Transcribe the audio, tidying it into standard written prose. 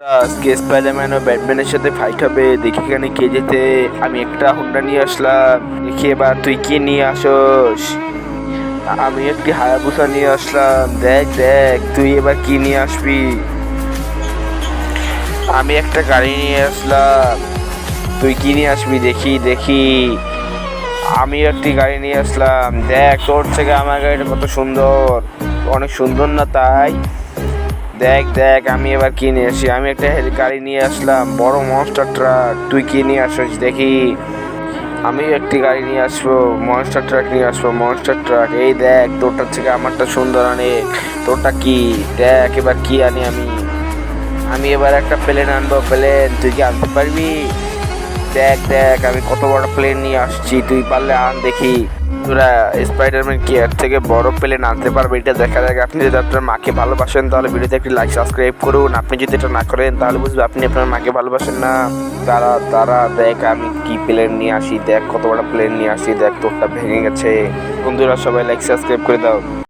আজকে স্পাইডারম্যান ও ব্যাটম্যানের সাথে ফাইট হবে, দেখি এখানে কে যেতে। আমি একটা হোন্ডা নিয়ে আসলাম, দেখি এবার তুই কি নিয়ে আসোস। আমি একটি হায়াবুসা নিয়ে আসলাম, দেখ দেখ তুই এবার কি নিয়ে আসবি। আমি একটা গাড়ি নিয়ে আসলাম, তুই কি নিয়ে আসবি দেখি দেখি। আমি একটি গাড়ি নিয়ে আসলাম, দেখ তোর থেকে আমার গাড়িটা কত সুন্দর, অনেক সুন্দর না তাই? দেখ দেখ আমি এবার কি নিয়ে আসি। আমি একটা গাড়ি নিয়ে আসলাম, বড় মনস্টার ট্রাক, তুই কি নিয়ে আসিস দেখি। আমি একটি গাড়ি নিয়ে আসবো, মনস্টার ট্রাক নিয়ে আসবো, মনস্টার ট্রাক। এই দেখ তোরটার থেকে আমারটা সুন্দর অনেক, তোরটা কি, দেখ এবার কি আনি আমি। আমি এবার একটা প্লেন আনবো, প্লেন তুই কি আনতে পারবি? দেখ দেখ আমি কত বড় প্লেন নিয়ে আসছি, তুই পারলে আন দেখি। তোরা স্পাইডারম্যান কি এর থেকে বড় প্লেন আনতে পারবে এটা দেখা যাক। আপনি যদি আপনার মাকে ভালোবাসেন তাহলে ভিডিওতে একটি লাইক সাবস্ক্রাইব করুন। আপনি যদি এটা না করেন তাহলে বুঝবে আপনি আপনার মাকে ভালোবাসেন না। তারা তারা দেখ আমি কি প্লেন নিয়ে আসি, দেখ কত বড় প্লেন নিয়ে আসি, দেখ তোরটা ভেঙে গেছে। বন্ধুরা সবাই লাইক সাবস্ক্রাইব করে দাও।